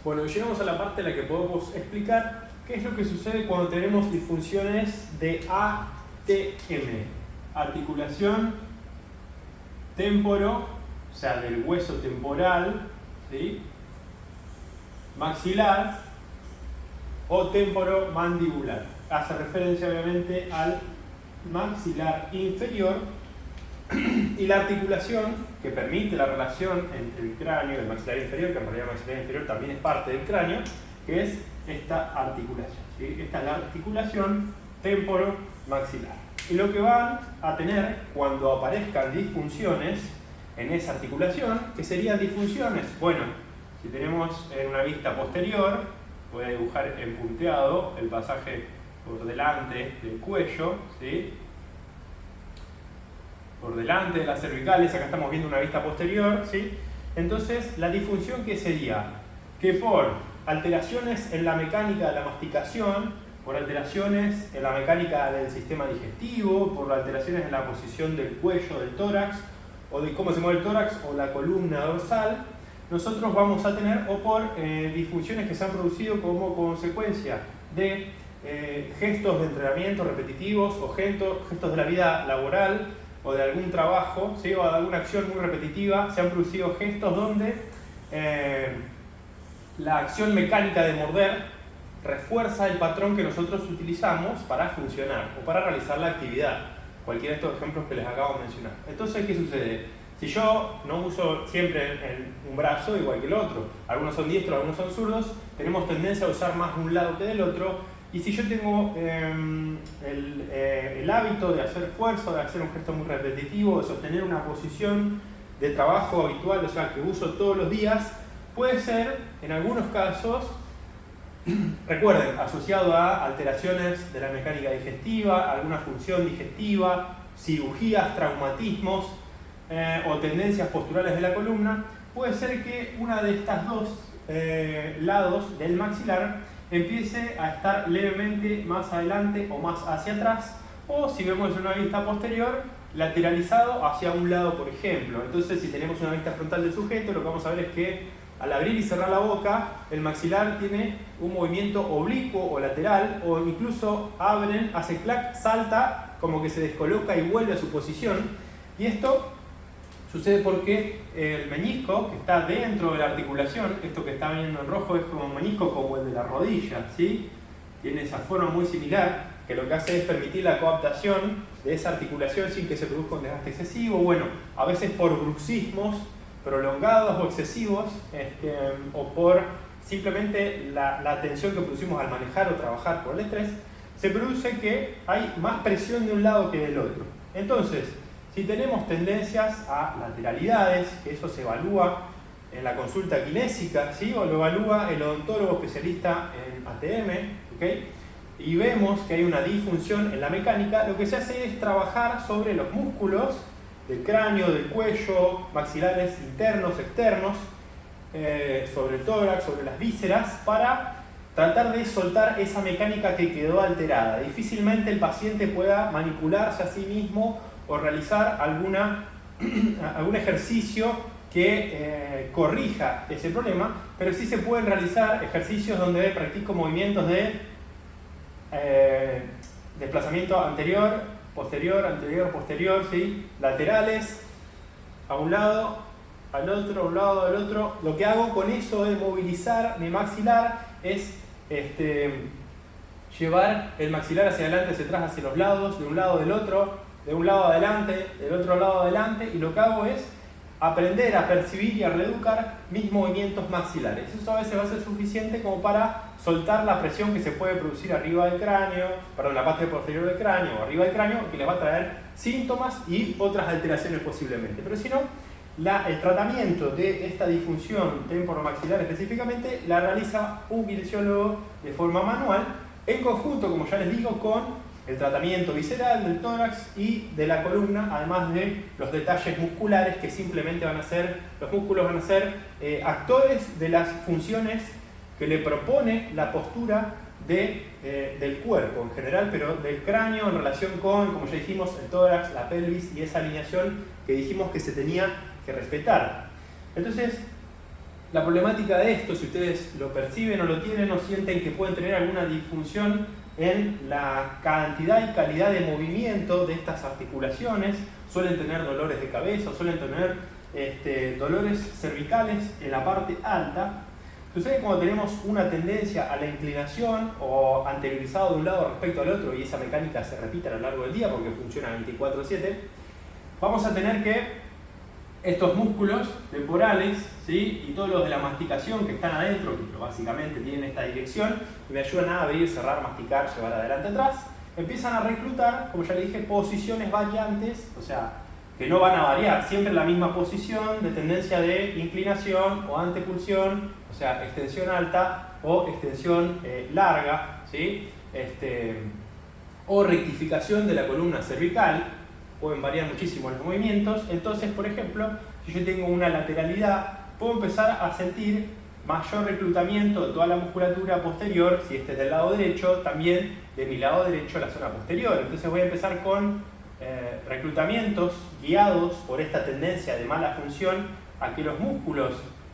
Bueno, llegamos a la parte en la que podemos explicar qué es lo que sucede cuando tenemos disfunciones de ATM. Articulación temporo, o sea, del hueso temporal, ¿sí? Maxilar o temporomandibular. Hace referencia obviamente al maxilar inferior y la articulación que permite la relación entre el cráneo y el maxilar inferior, que en realidad el maxilar inferior también es parte del cráneo, que es esta articulación, ¿sí? Esta es la articulación temporomaxilar. Y lo que van a tener cuando aparezcan disfunciones en esa articulación, ¿qué serían disfunciones? Bueno, si tenemos en una vista posterior, voy a dibujar en punteado el pasaje por delante del cuello, ¿sí? Por delante de las cervicales, acá estamos viendo una vista posterior, ¿sí? Entonces, la disfunción, ¿qué sería? Que por alteraciones en la mecánica de la masticación, por alteraciones en la mecánica del sistema digestivo, por alteraciones en la posición del cuello, del tórax, o de cómo se mueve el tórax o la columna dorsal, nosotros vamos a tener, o por disfunciones que se han producido como consecuencia de gestos de entrenamiento repetitivos o gestos de la vida laboral o de algún trabajo, ¿sí? O de alguna acción muy repetitiva, se han producido gestos donde la acción mecánica de morder refuerza el patrón que nosotros utilizamos para funcionar o para realizar la actividad. Cualquiera de estos ejemplos que les acabo de mencionar. Entonces, ¿qué sucede? Si yo no uso siempre un brazo igual que el otro, algunos son diestros, algunos son zurdos, tenemos tendencia a usar más de un lado que del otro. Y si yo tengo el hábito de hacer fuerza, de hacer un gesto muy repetitivo, de sostener una posición de trabajo habitual, o sea, que uso todos los días, puede ser, en algunos casos, recuerden, asociado a alteraciones de la mecánica digestiva, alguna función digestiva, cirugías, traumatismos o tendencias posturales de la columna, puede ser que una de estas dos lados del maxilar empiece a estar levemente más adelante o más hacia atrás, o si vemos en una vista posterior, lateralizado hacia un lado, por ejemplo. Entonces, si tenemos una vista frontal del sujeto, lo que vamos a ver es que al abrir y cerrar la boca, el maxilar tiene un movimiento oblicuo o lateral, o incluso abren, hace clac, salta, como que se descoloca y vuelve a su posición. Y esto sucede porque el meñisco, que está dentro de la articulación, esto que está viendo en rojo es como un meñisco como el de la rodilla, ¿sí? Tiene esa forma muy similar, que lo que hace es permitir la coaptación de esa articulación sin que se produzca un desgaste excesivo. Bueno, a veces por bruxismos prolongados o excesivos, o por simplemente la tensión que producimos al manejar o trabajar por el estrés, se produce que hay más presión de un lado que del otro. Entonces, si tenemos tendencias a lateralidades, que eso se evalúa en la consulta kinésica, ¿sí? O lo evalúa el odontólogo especialista en ATM, ¿okay? Y vemos que hay una disfunción en la mecánica, lo que se hace es trabajar sobre los músculos del cráneo, del cuello, maxilares internos, externos, sobre el tórax, sobre las vísceras, para tratar de soltar esa mecánica que quedó alterada. Difícilmente el paciente pueda manipularse a sí mismo o realizar algún ejercicio que corrija ese problema, pero sí se pueden realizar ejercicios donde practico movimientos de desplazamiento anterior, posterior, ¿sí? Laterales, a un lado, al otro, a un lado, al otro. Lo que hago con eso de movilizar mi maxilar es llevar el maxilar hacia adelante, hacia atrás, hacia los lados, de un lado, del otro, de un lado adelante, del otro lado adelante, y lo que hago es aprender a percibir y a reeducar mis movimientos maxilares. Eso a veces va a ser suficiente como para soltar la presión que se puede producir arriba del cráneo, la parte posterior del cráneo o arriba del cráneo, que les va a traer síntomas y otras alteraciones posiblemente. Pero si no, el tratamiento de esta disfunción temporomaxilar específicamente la realiza un kinesiólogo de forma manual, en conjunto, como ya les digo, con el tratamiento visceral del tórax y de la columna, además de los detalles musculares que simplemente los músculos van a ser actores de las funciones que le propone la postura del cuerpo en general, pero del cráneo en relación con, como ya dijimos, el tórax, la pelvis y esa alineación que dijimos que se tenía que respetar. Entonces, La problemática de esto, si ustedes lo perciben o lo tienen o sienten que pueden tener alguna disfunción en la cantidad y calidad de movimiento de estas articulaciones, suelen tener dolores de cabeza, suelen tener dolores cervicales en la parte alta. Sucede cuando tenemos una tendencia a la inclinación o anteriorizado de un lado respecto al otro y esa mecánica se repite a lo largo del día porque funciona 24/7, vamos a tener que estos músculos temporales, ¿sí? Y todos los de la masticación que están adentro, que básicamente tienen esta dirección y me ayudan a abrir, cerrar, masticar, llevar adelante, atrás, empiezan a reclutar, como ya le dije, posiciones variantes, o sea, que no van a variar, siempre la misma posición de tendencia de inclinación o antepulsión, o sea, extensión alta o extensión larga, ¿sí? O rectificación de la columna cervical. Pueden variar muchísimo los movimientos. Entonces, por ejemplo, si yo tengo una lateralidad, puedo empezar a sentir mayor reclutamiento de toda la musculatura posterior, si este es del lado derecho, también de mi lado derecho la zona posterior. Entonces voy a empezar con reclutamientos guiados por esta tendencia de mala función a que los músculos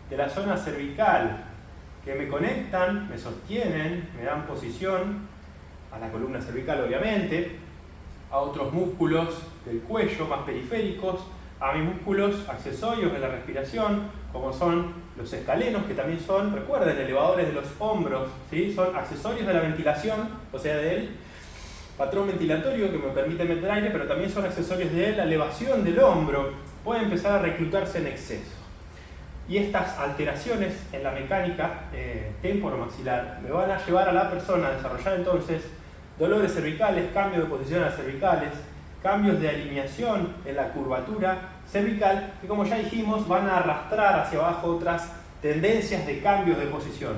de la zona cervical que me conectan, me sostienen, me dan posición a la columna cervical obviamente, a otros músculos del cuello más periféricos, a mis músculos accesorios de la respiración, como son los escalenos, que también son, recuerden, elevadores de los hombros, ¿sí? Son accesorios de la ventilación, o sea, del patrón ventilatorio que me permite meter aire, pero también son accesorios de la elevación del hombro. Puede empezar a reclutarse en exceso. Y estas alteraciones en la mecánica temporomaxilar me van a llevar a la persona a desarrollar entonces dolores cervicales, cambios de posición a las cervicales, cambios de alineación en la curvatura cervical, que como ya dijimos van a arrastrar hacia abajo otras tendencias de cambios de posición.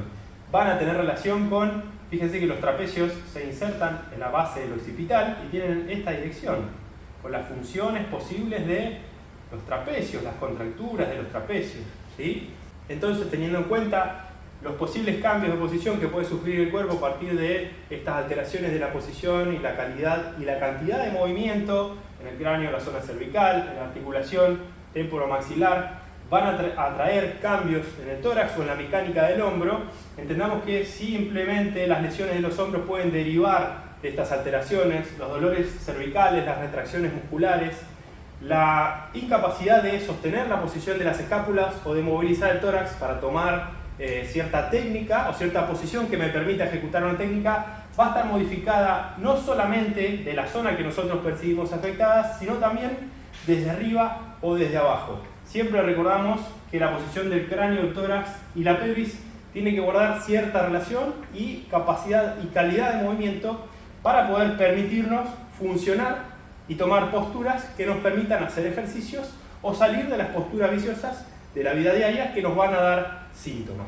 Van a tener relación con, fíjense que los trapecios se insertan en la base del occipital y tienen esta dirección, con las funciones posibles de los trapecios, las contracturas de los trapecios, ¿sí? Entonces, teniendo en cuenta los posibles cambios de posición que puede sufrir el cuerpo a partir de estas alteraciones de la posición y la calidad y la cantidad de movimiento en el cráneo, la zona cervical, en la articulación temporomaxilar, van a traer cambios en el tórax o en la mecánica del hombro. Entendamos que simplemente las lesiones de los hombros pueden derivar de estas alteraciones, los dolores cervicales, las retracciones musculares, la incapacidad de sostener la posición de las escápulas o de movilizar el tórax para tomar cierta técnica o cierta posición que me permita ejecutar una técnica, va a estar modificada no solamente de la zona que nosotros percibimos afectada, sino también desde arriba o desde abajo. Siempre recordamos que la posición del cráneo, el tórax y la pelvis tiene que guardar cierta relación y capacidad y calidad de movimiento para poder permitirnos funcionar y tomar posturas que nos permitan hacer ejercicios o salir de las posturas viciosas de la vida diaria que nos van a dar síntomas.